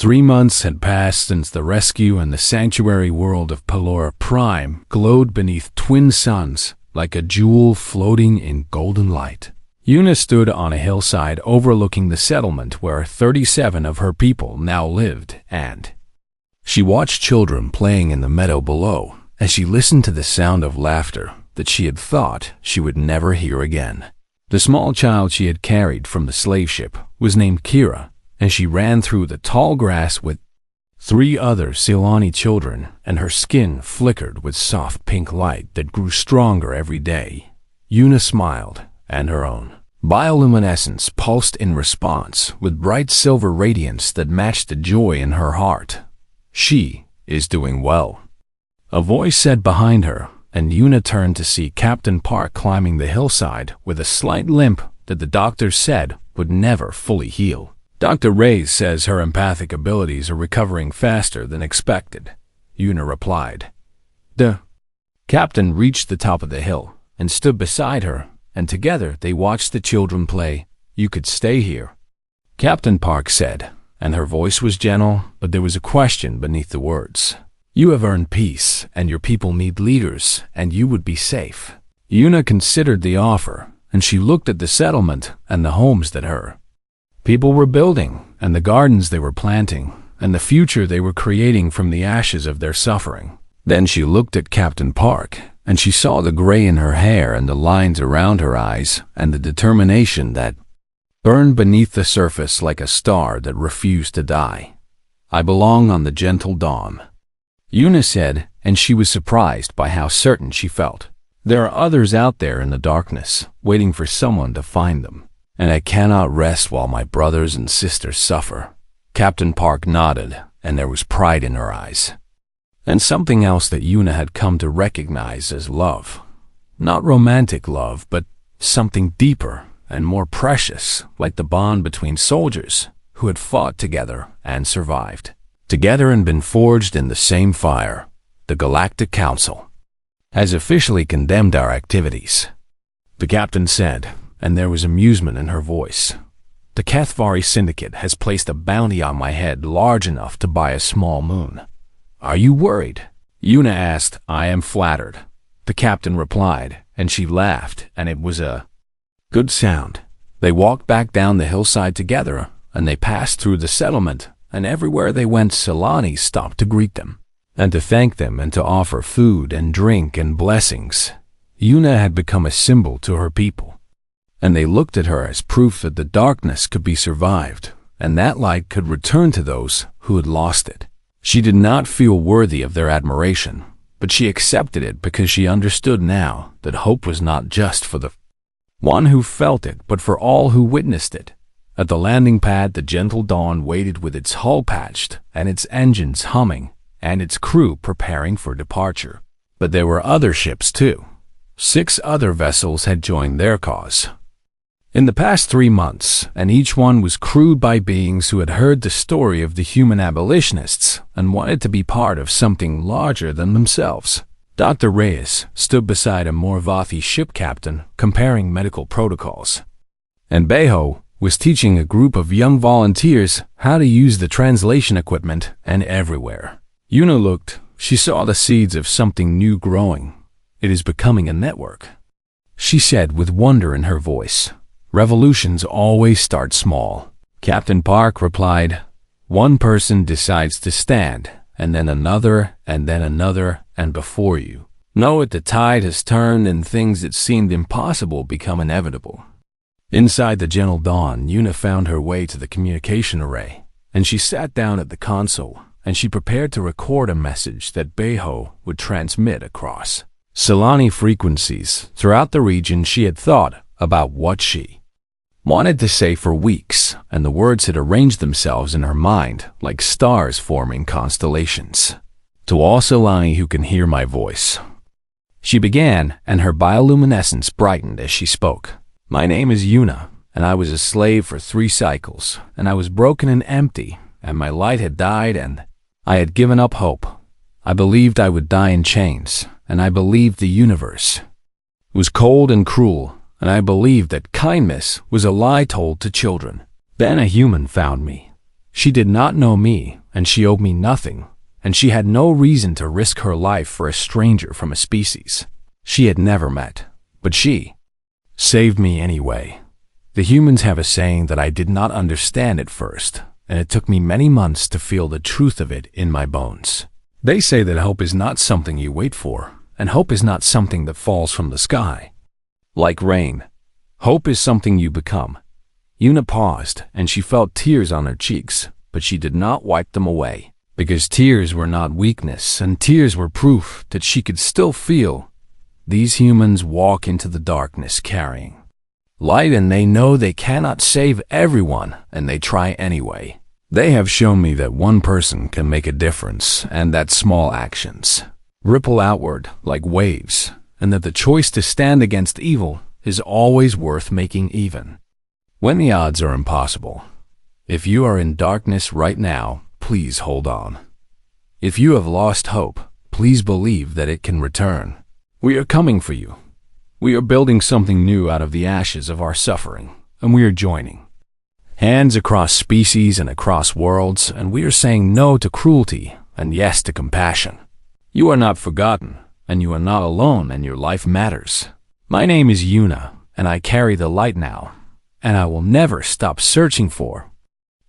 3 months had passed since the rescue, and the sanctuary world of Pelora Prime glowed beneath twin suns like a jewel floating in golden light. Una stood on a hillside overlooking the settlement where 37 of her people now lived, and she watched children playing in the meadow below as she listened to the sound of laughter that she had thought she would never hear again. The small child she had carried from the slave ship was named Kira, and she ran through the tall grass with 3 other Silani children, and her skin flickered with soft pink light that grew stronger every day. Una smiled, and her own bioluminescence pulsed in response with bright silver radiance that matched the joy in her heart. She is doing well, a voice said behind her, and Una turned to see Captain Park climbing the hillside with a slight limp that the doctors said would never fully heal. Dr. Reyes says her empathic abilities are recovering faster than expected, Una replied. The captain reached the top of the hill and stood beside her, and together they watched the children play. You could stay here, Captain Park said, and her voice was gentle, but there was a question beneath the words. You have earned peace, and your people need leaders, and you would be safe. Una considered the offer, and she looked at the settlement and the homes that her people were building, and the gardens they were planting, and the future they were creating from the ashes of their suffering. Then she looked at Captain Park, and she saw the gray in her hair and the lines around her eyes, and the determination that burned beneath the surface like a star that refused to die. I belong on the gentle dawn, Una said, and she was surprised by how certain she felt. There are others out there in the darkness, waiting for someone to find them, and I cannot rest while my brothers and sisters suffer. Captain Park nodded, and there was pride in her eyes, and something else that Una had come to recognize as love. Not romantic love, but something deeper and more precious, like the bond between soldiers who had fought together and survived together and been forged in the same fire. The Galactic Council has officially condemned our activities, the captain said, and there was amusement in her voice. The Cathvari Syndicate has placed a bounty on my head large enough to buy a small moon. Are you worried? Una asked. I am flattered, the captain replied, and she laughed, and it was a good sound. They walked back down the hillside together, and they passed through the settlement, and everywhere they went Silani stopped to greet them, and to thank them and to offer food and drink and blessings. Una had become a symbol to her people, and they looked at her as proof that the darkness could be survived, and that light could return to those who had lost it. She did not feel worthy of their admiration, but she accepted it because she understood now that hope was not just for the one who felt it, but for all who witnessed it. At the landing pad, the gentle dawn waited with its hull patched and its engines humming and its crew preparing for departure. But there were other ships too. 6 other vessels had joined their cause in the past 3 months, and each one was crewed by beings who had heard the story of the human abolitionists and wanted to be part of something larger than themselves. Dr. Reyes stood beside a Morvathi ship captain comparing medical protocols, and Beho was teaching a group of young volunteers how to use the translation equipment, and everywhere Una looked, she saw the seeds of something new growing. It is becoming a network, she said with wonder in her voice. Revolutions always start small, Captain Park replied. One person decides to stand, and then another, and before you know it, the tide has turned and things that seemed impossible become inevitable. Inside the gentle dawn, Una found her way to the communication array, and she sat down at the console, and she prepared to record a message that Beho would transmit across Silani frequencies throughout the region. She had thought about what she wanted to say for weeks, and the words had arranged themselves in her mind like stars forming constellations. To all Silani who can hear my voice, she began, and her bioluminescence brightened as she spoke. My name is Una, and I was a slave for 3 cycles, and I was broken and empty, and my light had died, and I had given up hope. I believed I would die in chains, and I believed the universe was cold and cruel, and I believed that kindness was a lie told to children. Then a human found me, She did not know me, and she owed me nothing, and she had no reason to risk her life for a stranger from a species she had never met. But she saved me anyway. The humans have a saying that I did not understand at first, and it took me many months to feel the truth of it in my bones. They say that hope is not something you wait for, and hope is not something that falls from the sky. Like rain, hope is something you become. Yuna paused, and she felt tears on her cheeks, but she did not wipe them away, because tears were not weakness, and tears were proof that she could still feel. These humans walk into the darkness carrying light, and they know they cannot save everyone, and they try anyway. They have shown me that one person can make a difference, and that small actions ripple outward like waves, and that the choice to stand against evil is always worth making even when the odds are impossible. If you are in darkness right now, please hold on. If you have lost hope, please believe that it can return. We are coming for you. We are building something new out of the ashes of our suffering, and we are joining hands across species and across worlds, and we are saying no to cruelty and yes to compassion. You are not forgotten, and you are not alone, and your life matters. My name is Yuna, and I carry the light now, and I will never stop searching for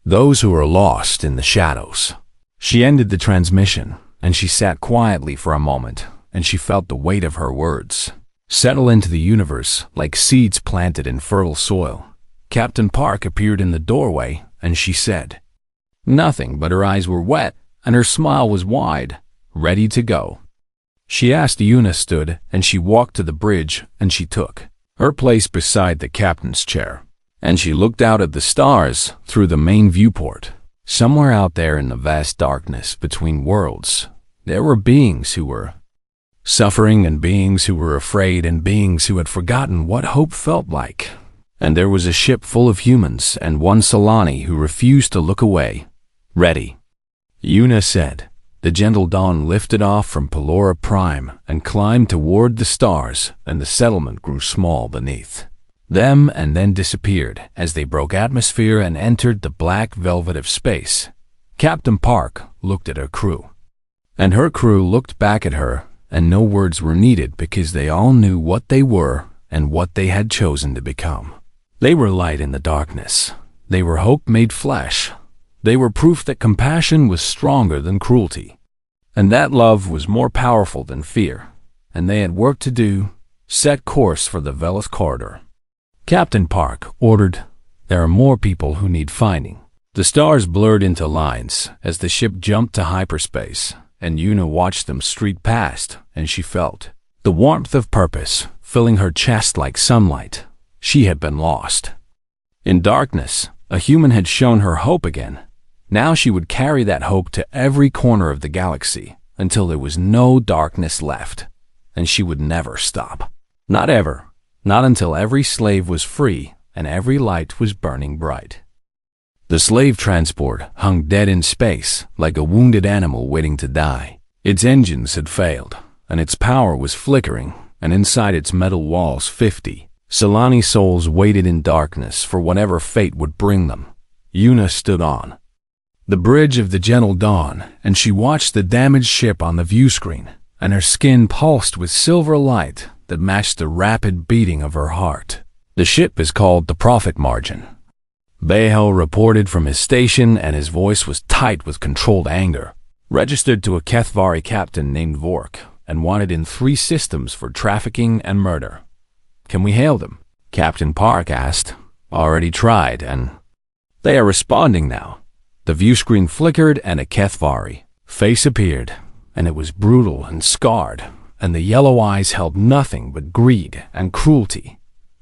those who are lost in the shadows. She ended the transmission, and she sat quietly for a moment, and she felt the weight of her words settle into the universe like seeds planted in fertile soil. Captain Park appeared in the doorway, and she said nothing, but her eyes were wet, and her smile was wide, ready to go. She asked Yuna stood, and she walked to the bridge, and she took her place beside the captain's chair, and she looked out at the stars through the main viewport. Somewhere out there in the vast darkness between worlds, there were beings who were suffering, and beings who were afraid, and beings who had forgotten what hope felt like. And there was a ship full of humans and one Solani who refused to look away. Ready, Yuna said. The gentle dawn lifted off from Pelora Prime and climbed toward the stars, and the settlement grew small beneath them and then disappeared as they broke atmosphere and entered the black velvet of space. Captain Park looked at her crew, and her crew looked back at her, and no words were needed because they all knew what they were and what they had chosen to become. They were light in the darkness. They were hope made flesh. They were proof that compassion was stronger than cruelty, and that love was more powerful than fear. And they had work to do, set course for the Veloth corridor. Captain Park ordered, "There are more people who need finding." The stars blurred into lines as the ship jumped to hyperspace, and Yuna watched them streak past, and she felt the warmth of purpose filling her chest like sunlight. She had been lost in darkness. A human had shown her hope again. Now she would carry that hope to every corner of the galaxy until there was no darkness left, and she would never stop. Not ever. Not until every slave was free and every light was burning bright. The slave transport hung dead in space like a wounded animal waiting to die. Its engines had failed, and its power was flickering, and inside its metal walls 50 Solani souls waited in darkness for whatever fate would bring them. Yuna stood on the bridge of the gentle dawn, and she watched the damaged ship on the view screen, and her skin pulsed with silver light that matched the rapid beating of her heart. The ship is called the Profit Margin. Behel reported from his station, and his voice was tight with controlled anger. Registered to a Kethvari captain named Vork, and wanted in 3 systems for trafficking and murder. Can we hail them? Captain Park asked. Already tried, and they are responding now. The view screen flickered, and a Kethvari face appeared, and it was brutal and scarred, and the yellow eyes held nothing but greed and cruelty.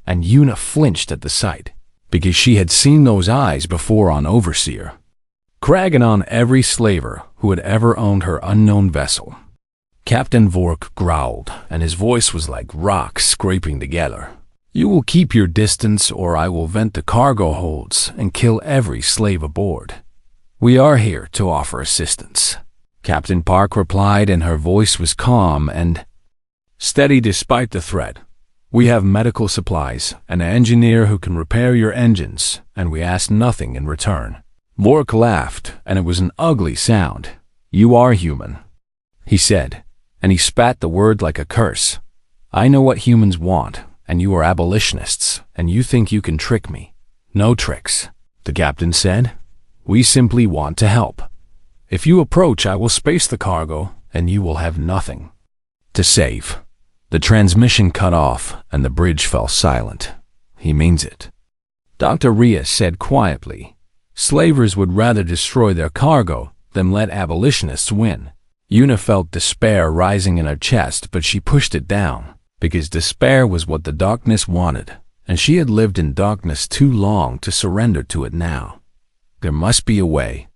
And Yuna flinched at the sight, because she had seen those eyes before on Overseer, Crag, and on every slaver who had ever owned her unknown vessel. Captain Vork growled, and his voice was like rocks scraping together. You will keep your distance, or I will vent the cargo holds and kill every slave aboard. We are here to offer assistance. Captain Park replied, and her voice was calm and steady despite the threat. We have medical supplies, and an engineer who can repair your engines, and we ask nothing in return. Vork laughed, and it was an ugly sound. "You are human," he said, and he spat the word like a curse. "I know what humans want, and you are abolitionists, and you think you can trick me. No tricks," the captain said. "We simply want to help. If you approach, I will space the cargo, and you will have nothing to save." The transmission cut off, and the bridge fell silent. "He means it," Dr. Rhea said quietly. "Slavers would rather destroy their cargo than let abolitionists win." Una felt despair rising in her chest, but she pushed it down, because despair was what the darkness wanted, and she had lived in darkness too long to surrender to it now. "There must be a way,"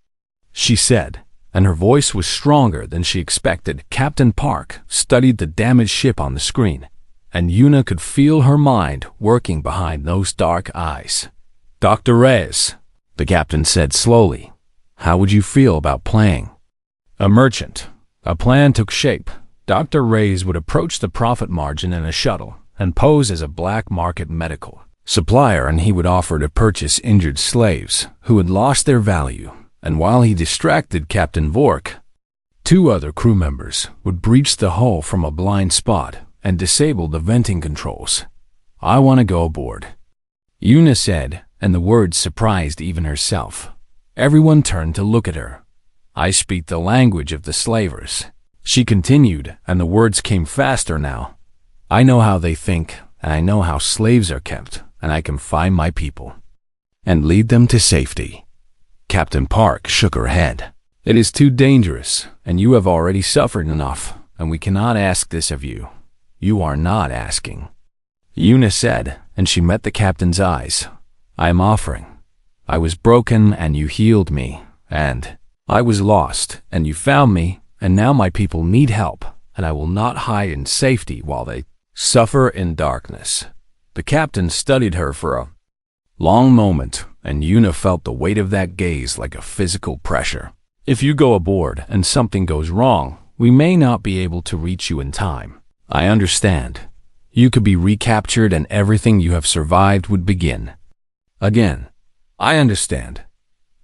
she said, and her voice was stronger than she expected. Captain Park studied the damaged ship on the screen, and Una could feel her mind working behind those dark eyes. "Dr. Reyes," the captain said slowly, "how would you feel about playing a merchant?" A plan took shape. Dr. Reyes would approach the profit margin in a shuttle and pose as a black market medical supplier, and he would offer to purchase injured slaves who had lost their value. And while he distracted Captain Vork, 2 other crew members would breach the hull from a blind spot and disable the venting controls. "I want to go aboard," Una said, and the words surprised even herself. Everyone turned to look at her. "I speak the language of the slavers," she continued, and the words came faster now. "I know how they think, and I know how slaves are kept, and I can find my people and lead them to safety." Captain Park shook her head. "It is too dangerous, and you have already suffered enough, and we cannot ask this of you." "You are not asking," Una said, and she met the captain's eyes. "I am offering. I was broken, and you healed me, and I was lost, and you found me, and now my people need help, and I will not hide in safety while they suffer in darkness." The captain studied her for a long moment, and Una felt the weight of that gaze like a physical pressure. "If you go aboard and something goes wrong, we may not be able to reach you in time. I understand. You could be recaptured and everything you have survived would begin again." "I understand."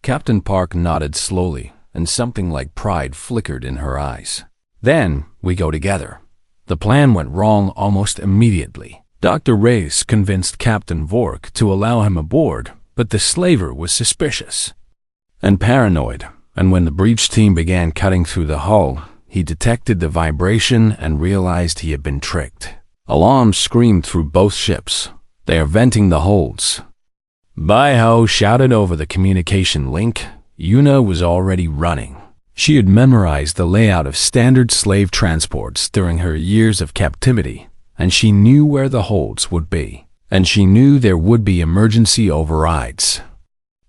Captain Park nodded slowly, and something like pride flickered in her eyes. "Then we go together." The plan went wrong almost immediately. Dr. Reyes convinced Captain Vork to allow him aboard, but the slaver was suspicious and paranoid, and when the breach team began cutting through the hull, he detected the vibration and realized he had been tricked. Alarms screamed through both ships. "They are venting the holds." By-ho shouted over the communication link. Una was already running. She had memorized the layout of standard slave transports during her years of captivity, and she knew where the holds would be, and she knew there would be emergency overrides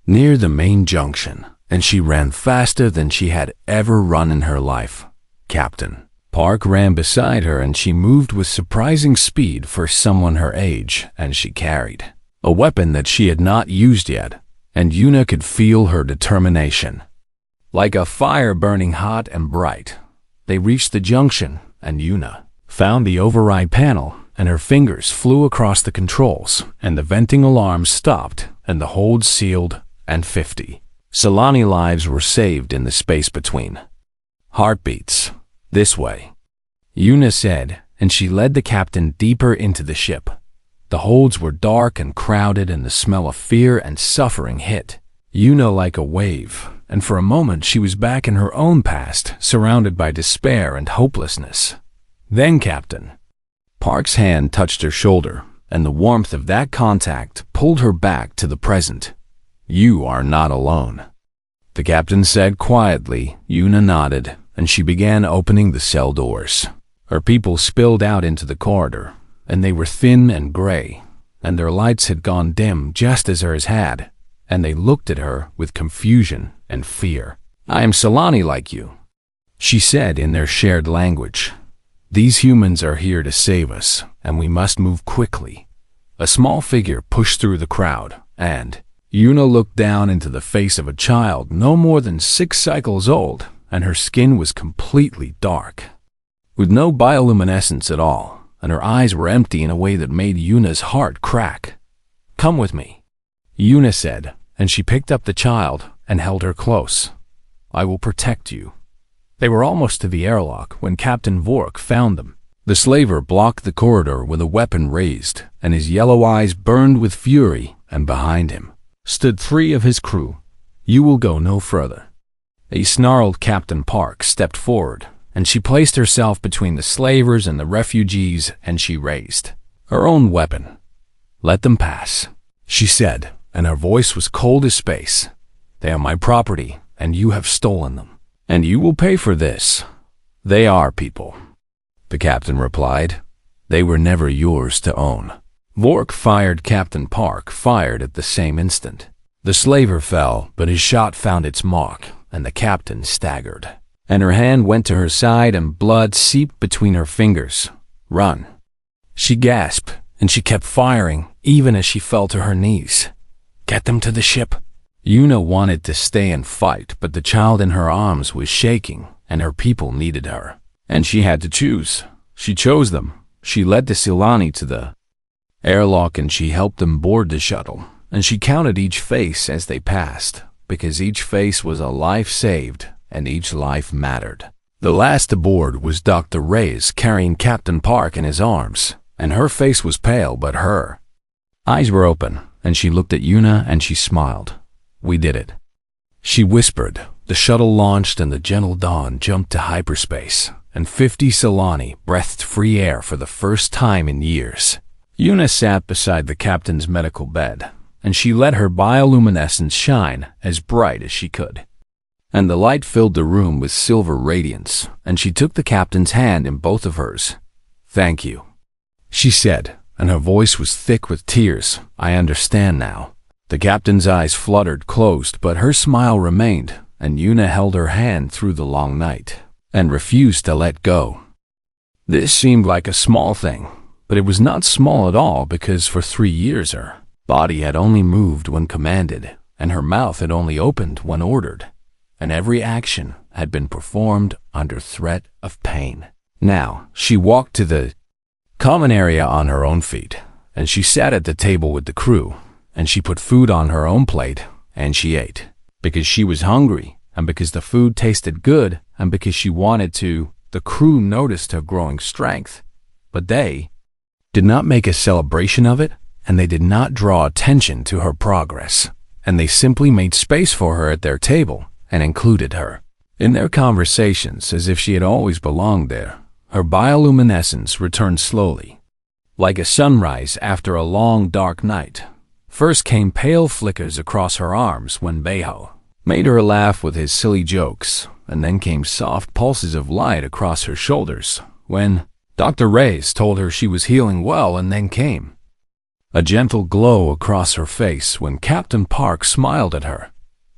near the main junction, and she ran faster than she had ever run in her life. Captain Park ran beside her, and she moved with surprising speed for someone her age, and she carried a weapon that she had not used yet, and Una could feel her determination. Like a fire burning hot and bright, they reached the junction, and Una found the override panel, and her fingers flew across the controls, and the venting alarms stopped, and the hold sealed, and 50 Solani lives were saved in the space between heartbeats. "This way," Una said, and she led the captain deeper into the ship. The holds were dark and crowded, and the smell of fear and suffering hit Una like a wave, and for a moment she was back in her own past, surrounded by despair and hopelessness. Then Captain Park's hand touched her shoulder, and the warmth of that contact pulled her back to the present. "You are not alone," the captain said quietly. Una nodded, and she began opening the cell doors. Her people spilled out into the corridor, and they were thin and gray, and their lights had gone dim just as hers had, and they looked at her with confusion and fear. "I am Solani like you," she said in their shared language. "These humans are here to save us, and we must move quickly." A small figure pushed through the crowd, and Una looked down into the face of a child no more than 6 cycles old, and her skin was completely dark, with no bioluminescence at all, and her eyes were empty in a way that made Una's heart crack. "Come with me," Una said, and she picked up the child and held her close. "I will protect you." They were almost to the airlock when Captain Vork found them. The slaver blocked the corridor with a weapon raised, and his yellow eyes burned with fury, and behind him stood 3 of his crew. "You will go no further." A snarled Captain Park stepped forward, and she placed herself between the slavers and the refugees, and she raised her own weapon. "Let them pass," she said, and her voice was cold as space. "They are my property, and you have stolen them, and you will pay for this." "They are people," the captain replied. "They were never yours to own." Vork fired. Captain Park fired at the same instant. The slaver fell, but his shot found its mark, and the captain staggered, and her hand went to her side and blood seeped between her fingers. "Run!" she gasped, and she kept firing, even as she fell to her knees. "Get them to the ship." Yuna wanted to stay and fight, but the child in her arms was shaking, and her people needed her. And she had to choose. She chose them. She led the Silani to the airlock, and she helped them board the shuttle. And she counted each face as they passed, because each face was a life saved, and each life mattered. The last aboard was Dr. Reyes carrying Captain Park in his arms, and her face was pale, but her eyes were open, and she looked at Yuna and she smiled. "We did it," she whispered. The shuttle launched and the gentle dawn jumped to hyperspace, and 50 Silani breathed free air for the first time in years. Yuna sat beside the captain's medical bed, and she let her bioluminescence shine as bright as she could. And the light filled the room with silver radiance, and she took the captain's hand in both of hers. "Thank you," she said, and her voice was thick with tears. "I understand now." The captain's eyes fluttered closed, but her smile remained, and Yuna held her hand through the long night and refused to let go. This seemed like a small thing, but it was not small at all, because for 3 years her body had only moved when commanded, and her mouth had only opened when ordered, and every action had been performed under threat of pain. Now she walked to the common area on her own feet, and she sat at the table with the crew, and she put food on her own plate, and she ate, because she was hungry, and because the food tasted good, and because she wanted to. The crew noticed her growing strength, but they did not make a celebration of it, and they did not draw attention to her progress, and they simply made space for her at their table and included her in their conversations as if she had always belonged there. Her bioluminescence returned slowly, like a sunrise after a long dark night. First came pale flickers across her arms when Beho made her laugh with his silly jokes, and then came soft pulses of light across her shoulders when Dr. Reyes told her she was healing well, and then came a gentle glow across her face when Captain Park smiled at her.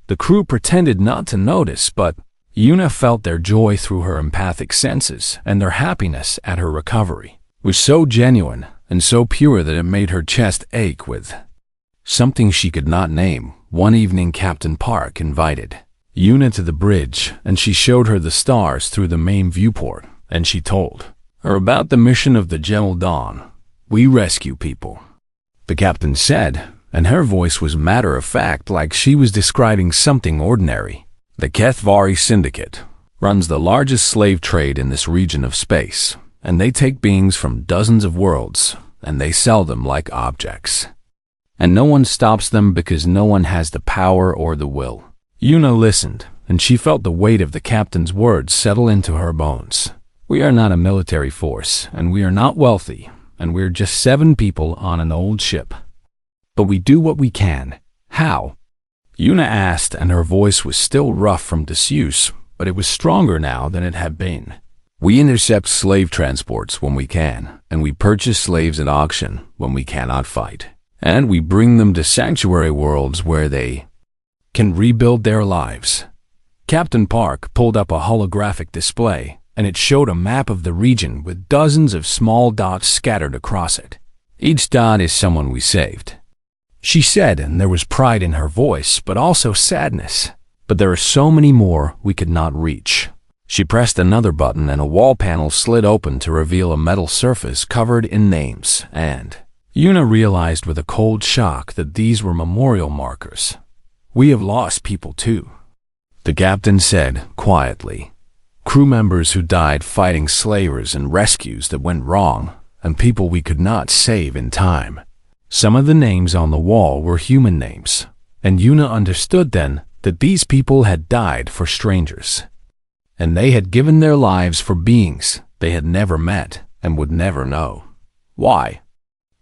The crew pretended not to notice, but Yuna felt their joy through her empathic senses, and their happiness at her recovery was so genuine and so pure that it made her chest ache with something she could not name. One evening Captain Park invited Yuna to the bridge, and she showed her the stars through the main viewport, and she told her about the mission of the Gentle Dawn. "We rescue people," the captain said, and her voice was matter-of-fact, like she was describing something ordinary. "The Kethvari Syndicate runs the largest slave trade in this region of space, and they take beings from dozens of worlds, and they sell them like objects. And no one stops them because no one has the power or the will." Yuna listened, and she felt the weight of the captain's words settle into her bones. "We are not a military force, and we are not wealthy, and we're just 7 people on an old ship. But we do what we can." "How?" Yuna asked, and her voice was still rough from disuse, but it was stronger now than it had been. "We intercept slave transports when we can, and we purchase slaves at auction when we cannot fight. And we bring them to sanctuary worlds where they can rebuild their lives." Captain Park pulled up a holographic display, and it showed a map of the region with dozens of small dots scattered across it. "Each dot is someone we saved," she said, and there was pride in her voice, but also sadness. "But there are so many more we could not reach." She pressed another button, and a wall panel slid open to reveal a metal surface covered in names, and Yuna realized with a cold shock that these were memorial markers. We have lost people too, the captain said quietly. Crew members who died fighting slavers and rescues that went wrong, and people we could not save in time. Some of the names on the wall were human names, and Yuna understood then that these people had died for strangers, and they had given their lives for beings they had never met and would never know. Why?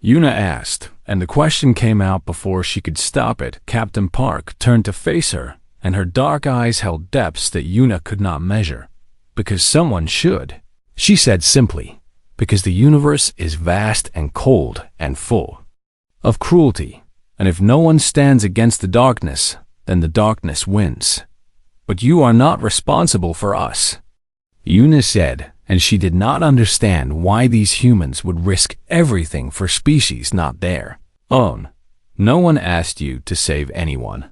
Yuna asked, and the question came out before she could stop it. Captain Park turned to face her, and her dark eyes held depths that Yuna could not measure. Because someone should, she said simply, because the universe is vast and cold and full of cruelty, and if no one stands against the darkness, then the darkness wins. But you are not responsible for us, Yuna said, and she did not understand why these humans would risk everything for species not their own. No one asked you to save anyone.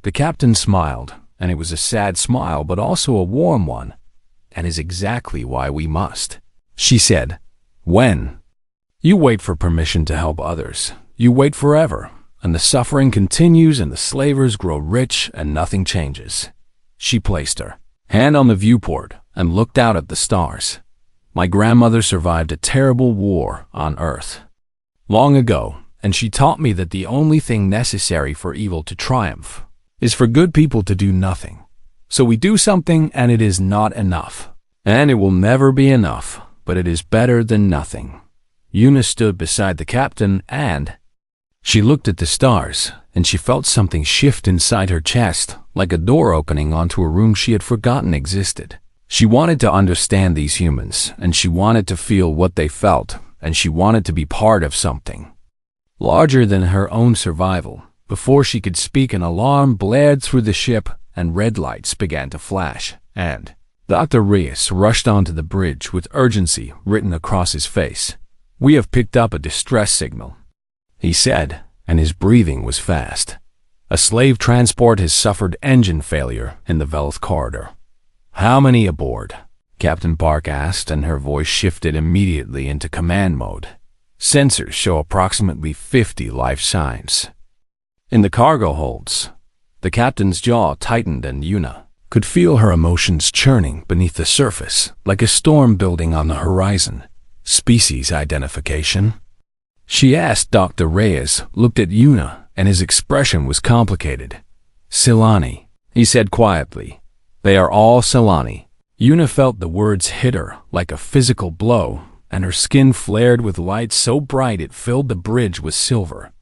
The captain smiled, and it was a sad smile but also a warm one. And is exactly why we must, she said. When you wait for permission to help others, you wait forever, and the suffering continues and the slavers grow rich and nothing changes. She placed her hand on the viewport and looked out at the stars. My grandmother survived a terrible war on Earth long ago, and she taught me that the only thing necessary for evil to triumph is for good people to do nothing. So we do something and it is not enough. And it will never be enough, but it is better than nothing. Yuna stood beside the captain and she looked at the stars, and she felt something shift inside her chest, like a door opening onto a room she had forgotten existed. She wanted to understand these humans, and she wanted to feel what they felt, and she wanted to be part of something larger than her own survival. Before she could speak, an alarm blared through the ship, and red lights began to flash, and Dr. Reyes rushed onto the bridge with urgency written across his face. We have picked up a distress signal, he said, and his breathing was fast. A slave transport has suffered engine failure in the Velith corridor. How many aboard? Captain Park asked, and her voice shifted immediately into command mode. Sensors show approximately 50 life signs in the cargo holds. The captain's jaw tightened, and Yuna could feel her emotions churning beneath the surface, like a storm building on the horizon. Species identification? She asked. Dr. Reyes looked at Yuna, and his expression was complicated. Silani, he said quietly. They are all Silani. Yuna felt the words hit her like a physical blow, and her skin flared with light so bright it filled the bridge with silver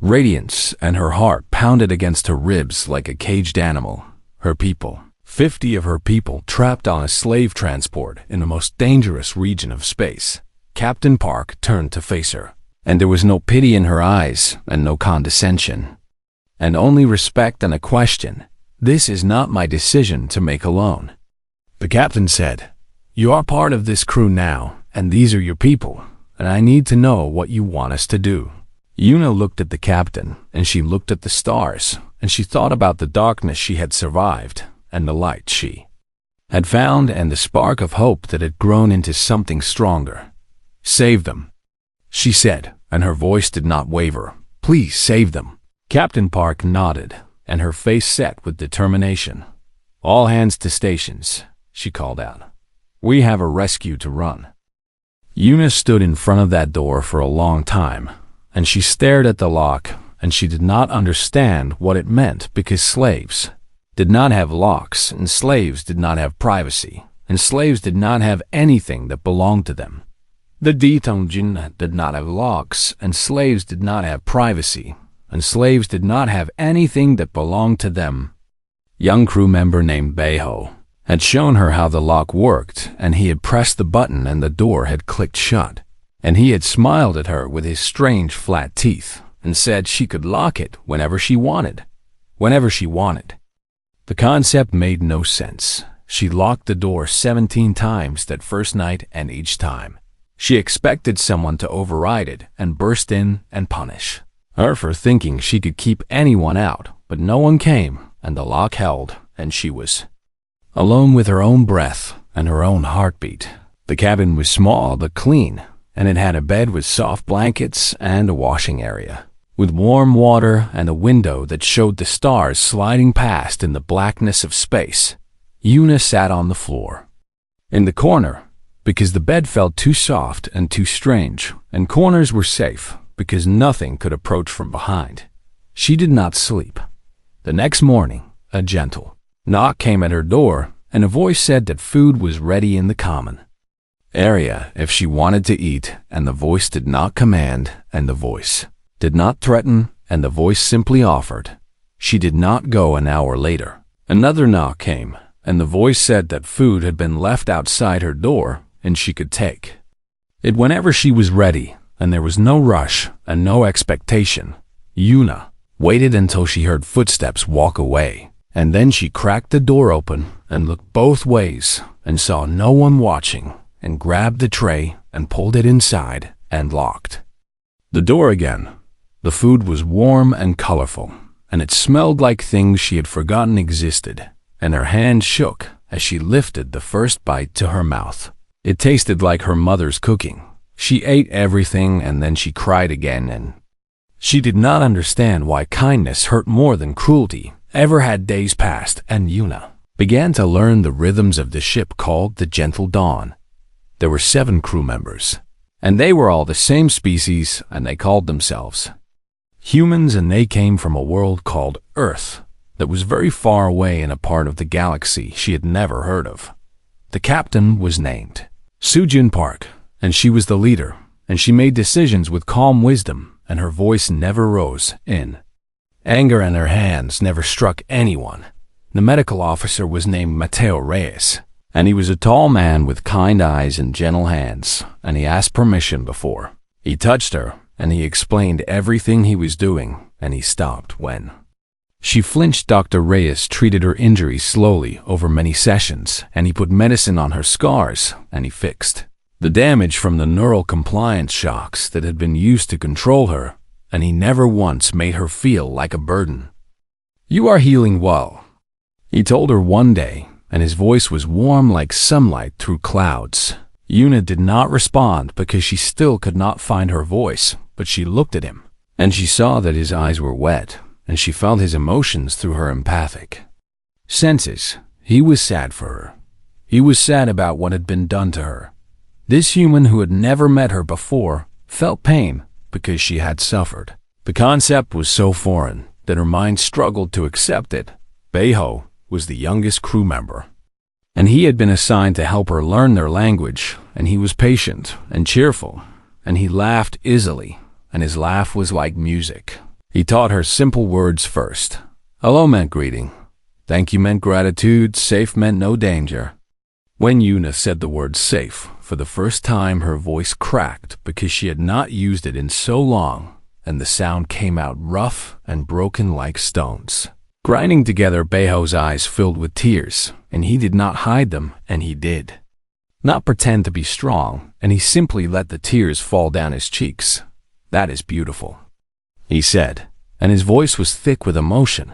radiance, and her heart pounded against her ribs like a caged animal. Her people, 50 of her people trapped on a slave transport in the most dangerous region of space. Captain Park turned to face her, and there was no pity in her eyes and no condescension, and only respect and a question. This is not my decision to make alone, the captain said. You are part of this crew now, and these are your people, and I need to know what you want us to do. Yuna looked at the captain, and she looked at the stars, and she thought about the darkness she had survived, and the light she had found, and the spark of hope that had grown into something stronger. Save them, she said, and her voice did not waver. Please save them. Captain Park nodded, and her face set with determination. All hands to stations, she called out. We have a rescue to run. Yuna stood in front of that door for a long time, and she stared at the lock, and she did not understand what it meant, because slaves did not have locks, and slaves did not have privacy, and slaves did not have anything that belonged to them. The Ditonjin did not have locks, and slaves did not have privacy, and slaves did not have anything that belonged to them. Young crew member named Beho had shown her how the lock worked, and he had pressed the button and the door had clicked shut, and he had smiled at her with his strange flat teeth and said she could lock it whenever she wanted. Whenever she wanted. The concept made no sense. She locked the door 17 times that first night, and each time she expected someone to override it and burst in and punish her for thinking she could keep anyone out, but no one came, and the lock held, and she was alone with her own breath and her own heartbeat. The cabin was small but clean, and it had a bed with soft blankets and a washing area. with warm water and a window that showed the stars sliding past in the blackness of space. Yuna sat on the floor, in the corner, because the bed felt too soft and too strange, and corners were safe because nothing could approach from behind. She did not sleep. The next morning, a gentle knock came at her door, and a voice said that food was ready in the common area if she wanted to eat, and the voice did not command, and the voice did not threaten, and the voice simply offered. She did not go. An hour later, another knock came, and the voice said that food had been left outside her door, and she could take it whenever she was ready, and there was no rush and no expectation. Yuna waited until she heard footsteps walk away, and then she cracked the door open and looked both ways and saw no one watching, and grabbed the tray and pulled it inside and locked the door again. The food was warm and colorful, and it smelled like things she had forgotten existed, and her hand shook as she lifted the first bite to her mouth. It tasted like her mother's cooking. She ate everything, and then she cried again, and she did not understand why kindness hurt more than cruelty. Ever had days passed, and Yuna began to learn the rhythms of the ship called the Gentle Dawn. There were 7 crew members, and they were all the same species, and they called themselves humans, and they came from a world called Earth that was very far away in a part of the galaxy she had never heard of. The captain was named Sujin Park, and she was the leader, and she made decisions with calm wisdom, and her voice never rose in anger, and her hands never struck anyone. The medical officer was named Mateo Reyes, and he was a tall man with kind eyes and gentle hands, and he asked permission before he touched her, and he explained everything he was doing, and he stopped when she flinched. Dr. Reyes treated her injuries slowly over many sessions, and he put medicine on her scars, and he fixed the damage from the neural compliance shocks that had been used to control her, and he never once made her feel like a burden. "You are healing well," he told her one day, and his voice was warm like sunlight through clouds. Yuna did not respond because she still could not find her voice, but she looked at him, and she saw that his eyes were wet, and she felt his emotions through her empathic senses. He was sad for her. He was sad about what had been done to her. This human who had never met her before felt pain because she had suffered. The concept was so foreign that her mind struggled to accept it. Beiho was the youngest crew member, and he had been assigned to help her learn their language, and he was patient and cheerful, and he laughed easily, and his laugh was like music. He taught her simple words first. Hello meant greeting. Thank you meant gratitude. Safe meant no danger. When Yuna said the word safe for the first time, her voice cracked because she had not used it in so long, and the sound came out rough and broken like stones grinding together. Beiho's eyes filled with tears, and he did not hide them, and he did not pretend to be strong, and he simply let the tears fall down his cheeks. "That is beautiful," he said, and his voice was thick with emotion.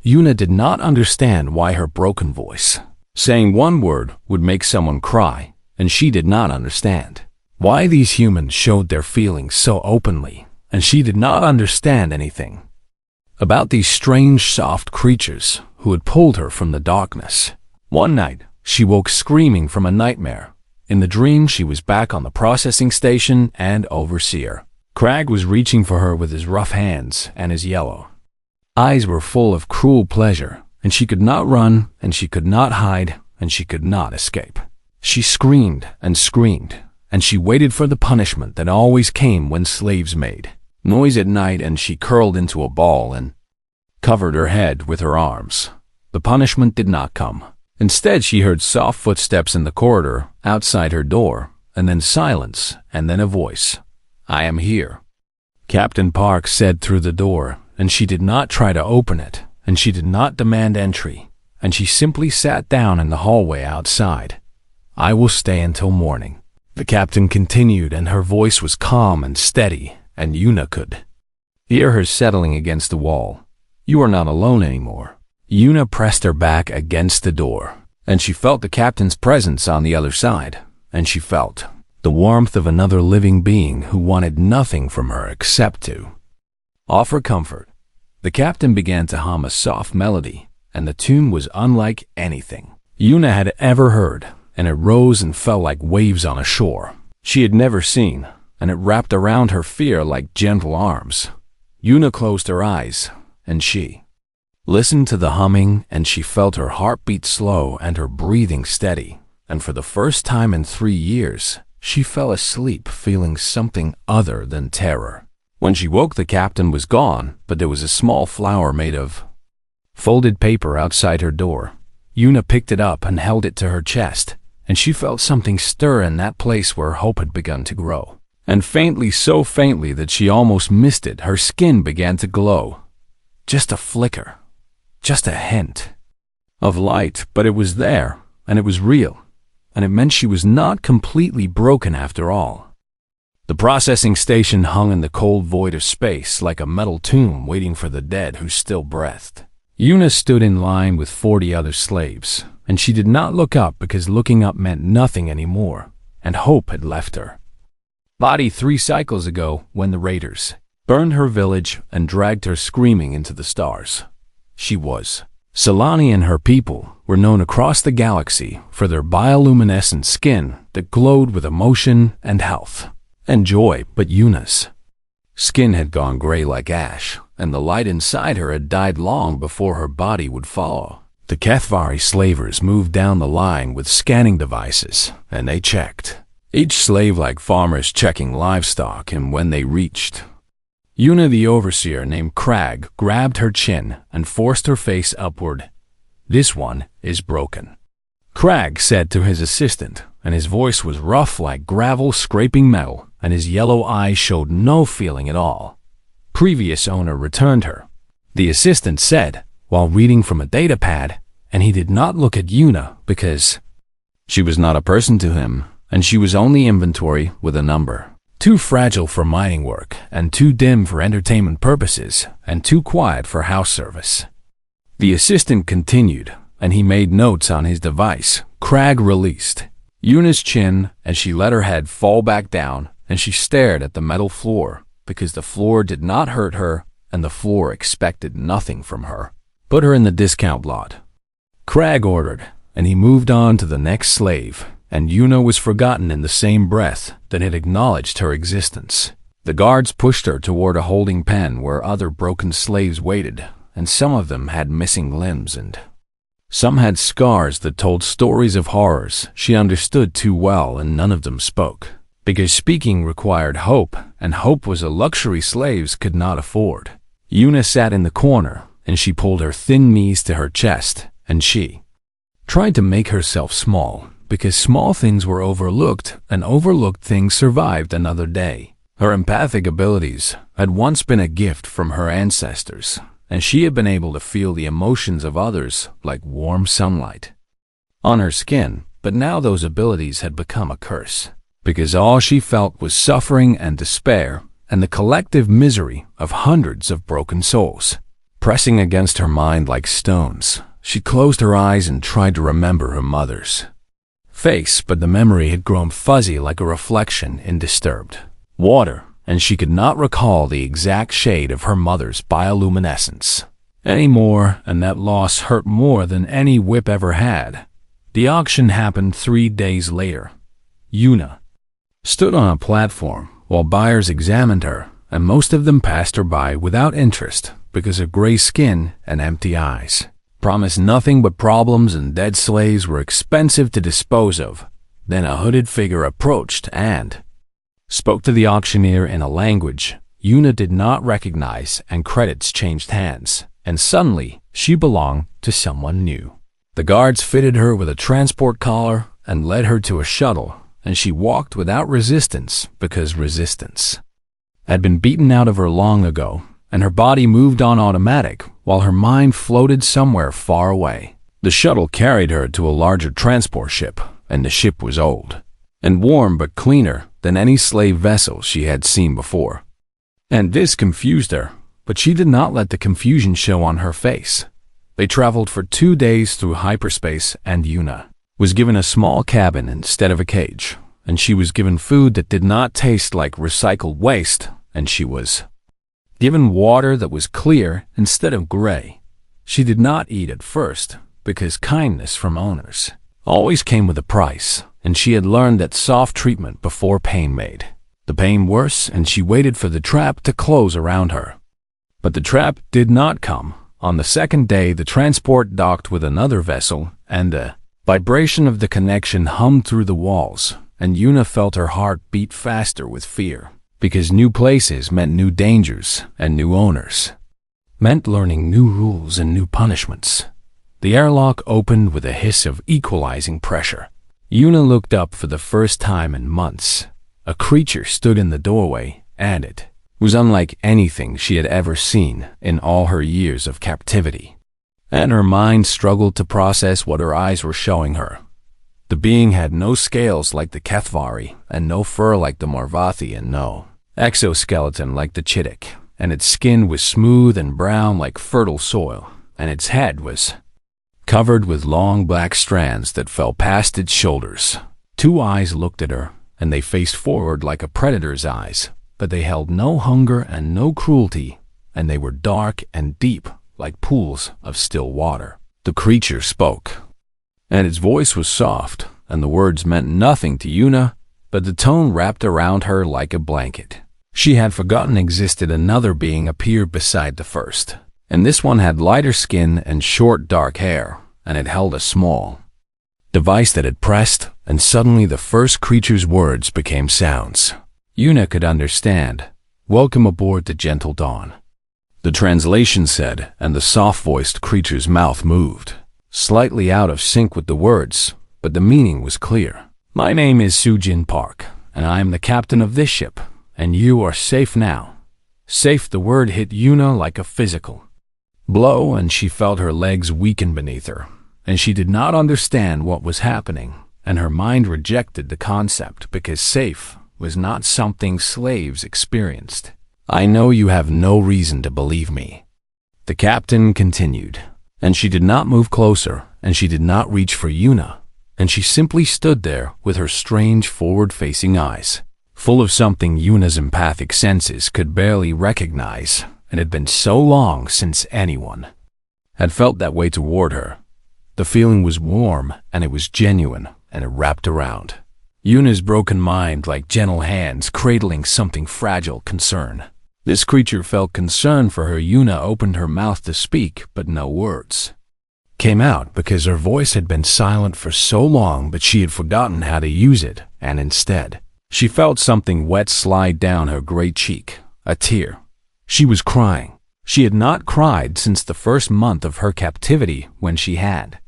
Yuna did not understand why her broken voice, saying one word, would make someone cry, and she did not understand why these humans showed their feelings so openly, and she did not understand anything about these strange, soft creatures who had pulled her from the darkness. One night, she woke screaming from a nightmare. In the dream, she was back on the processing station, and Overseer Crag was reaching for her with his rough hands, and his yellow eyes were full of cruel pleasure, and she could not run, and she could not hide, and she could not escape. She screamed, and she waited for the punishment that always came when slaves made noise at night, and she curled into a ball and covered her head with her arms. The punishment did not come. Instead, she heard soft footsteps in the corridor outside her door, and then silence, and then a voice. "I am here," Captain Park said through the door, and she did not try to open it, and she did not demand entry, and she simply sat down in the hallway outside. "I will stay until morning," the captain continued, and her voice was calm and steady, and Yuna could hear her settling against the wall. "You are not alone anymore." Yuna pressed her back against the door, and she felt the captain's presence on the other side, and she felt the warmth of another living being who wanted nothing from her except to Offer comfort. The captain began to hum a soft melody, and the tune was unlike anything Yuna had ever heard, and it rose and fell like waves on a shore she had never seen, and it wrapped around her fear like gentle arms. Yuna closed her eyes, and she listened to the humming, and she felt her heartbeat slow and her breathing steady, and for the first time in 3 years, she fell asleep feeling something other than terror. When she woke, the captain was gone, but there was a small flower made of folded paper outside her door. Yuna picked it up and held it to her chest, and she felt something stir in that place where hope had begun to grow. And faintly, so faintly that she almost missed it, her skin began to glow. Just a flicker, just a hint of light, but it was there, and it was real, and it meant she was not completely broken after all. The processing station hung in the cold void of space like a metal tomb waiting for the dead who still breathed. Yuna stood in line with 40 other slaves, and she did not look up because looking up meant nothing anymore, and hope had left her body 3 cycles ago when the raiders burned her village and dragged her screaming into the stars. She was. Solani and her people were known across the galaxy for their bioluminescent skin that glowed with emotion and health and joy, but Yuna's skin had gone gray like ash, and the light inside her had died long before her body would follow. The Kethvari slavers moved down the line with scanning devices, and they checked each slave like farmers checking livestock, and when they reached Yuna, the overseer named Crag grabbed her chin and forced her face upward. "This one is broken," Crag said to his assistant, and his voice was rough like gravel scraping metal, and his yellow eyes showed no feeling at all. Previous owner returned her, the assistant said, while reading from a data pad, and he did not look at Yuna because she was not a person to him, and she was only inventory with a number. Too fragile for mining work, and too dim for entertainment purposes, and too quiet for house service. The assistant continued, and he made notes on his device. Crag released Yuna's chin, and she let her head fall back down, and she stared at the metal floor, because the floor did not hurt her, and the floor expected nothing from her. "Put her in the discount lot," Crag ordered, and he moved on to the next slave, and Yuna was forgotten in the same breath that had acknowledged her existence. The guards pushed her toward a holding pen where other broken slaves waited, and some of them had missing limbs and some had scars that told stories of horrors she understood too well, and none of them spoke, because speaking required hope, and hope was a luxury slaves could not afford. Yuna sat in the corner, and she pulled her thin knees to her chest, and she tried to make herself small, because small things were overlooked, and overlooked things survived another day. Her empathic abilities had once been a gift from her ancestors, and she had been able to feel the emotions of others like warm sunlight on her skin, but now those abilities had become a curse, because all she felt was suffering and despair, and the collective misery of hundreds of broken souls pressing against her mind like stones. She closed her eyes and tried to remember her mother's face, but the memory had grown fuzzy like a reflection in disturbed water, and she could not recall the exact shade of her mother's bioluminescence anymore, and that loss hurt more than any whip ever had. The auction happened 3 days later. Yuna stood on a platform while buyers examined her, and most of them passed her by without interest because her gray skin and empty eyes promised nothing but problems, and dead slaves were expensive to dispose of. Then a hooded figure approached and spoke to the auctioneer in a language Yuna did not recognize, and credits changed hands, and suddenly she belonged to someone new. The guards fitted her with a transport collar and led her to a shuttle, and she walked without resistance because resistance had been beaten out of her long ago, and her body moved on automatic while her mind floated somewhere far away. The shuttle carried her to a larger transport ship, and the ship was old and warm but cleaner than any slave vessel she had seen before. And this confused her, but she did not let the confusion show on her face. They traveled for 2 days through hyperspace, and Yuna was given a small cabin instead of a cage, and she was given food that did not taste like recycled waste, and she was given water that was clear instead of gray. She did not eat at first, because kindness from owners always came with a price, and she had learned that soft treatment before pain made the pain worse, and she waited for the trap to close around her. But the trap did not come. On the second day, the transport docked with another vessel, and the vibration of the connection hummed through the walls, and Yuna felt her heart beat faster with fear, because new places meant new dangers and new owners, meant learning new rules and new punishments. The airlock opened with a hiss of equalizing pressure. Yuna looked up for the first time in months. A creature stood in the doorway, and it was unlike anything she had ever seen in all her years of captivity. And her mind struggled to process what her eyes were showing her. The being had no scales like the Kethvari, and no fur like the Marvathi, and no exoskeleton like the Chittik, and its skin was smooth and brown like fertile soil, and its head was covered with long black strands that fell past its shoulders. Two eyes looked at her, and they faced forward like a predator's eyes, but they held no hunger and no cruelty, and they were dark and deep like pools of still water. The creature spoke, and its voice was soft, and the words meant nothing to Yuna, but the tone wrapped around her like a blanket. She had forgotten existed another being appeared beside the first, and this one had lighter skin and short dark hair, and it held a small device that it pressed, and suddenly the first creature's words became sounds Yuna could understand. "Welcome aboard the Gentle Dawn," the translation said, and the soft-voiced creature's mouth moved, slightly out of sync with the words, but the meaning was clear. "My name is Sujin Park, and I am the captain of this ship, and you are safe now." Safe, the word hit Yuna like a physical blow, and she felt her legs weaken beneath her, and she did not understand what was happening, and her mind rejected the concept because safe was not something slaves experienced. "I know you have no reason to believe me," the captain continued, and she did not move closer, and she did not reach for Yuna, and she simply stood there with her strange forward-facing eyes, full of something Yuna's empathic senses could barely recognize, and it had been so long since anyone had felt that way toward her. The feeling was warm, and it was genuine, and it wrapped around Yuna's broken mind like gentle hands cradling something fragile concern. This creature felt concern for her. Yuna opened her mouth to speak, but no words came out because her voice had been silent for so long, but she had forgotten how to use it, and instead, she felt something wet slide down her gray cheek, a tear. She was crying. She had not cried since the first month of her captivity, when she had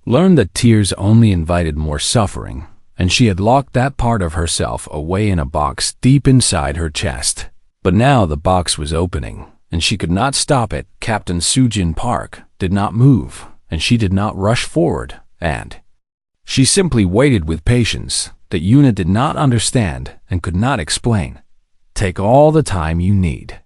learned that tears only invited more suffering, and she had locked that part of herself away in a box deep inside her chest. But now the box was opening, and she could not stop it. Captain Sujin Park did not move, and she did not rush forward, and she simply waited with patience that Yuna did not understand and could not explain. "Take all the time you need,"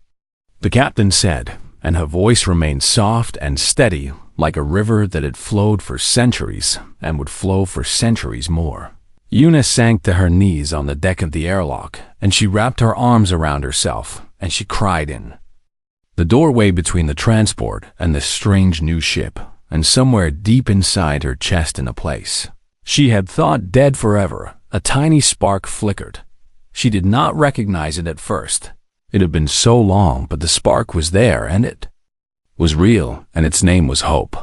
the captain said, and her voice remained soft and steady like a river that had flowed for centuries and would flow for centuries more. Yuna sank to her knees on the deck of the airlock, and she wrapped her arms around herself, and she cried in the doorway between the transport and this strange new ship, and somewhere deep inside her chest in a place she had thought dead forever, a tiny spark flickered. She did not recognize it at first. It had been so long, but the spark was there, and it was real, and its name was Hope.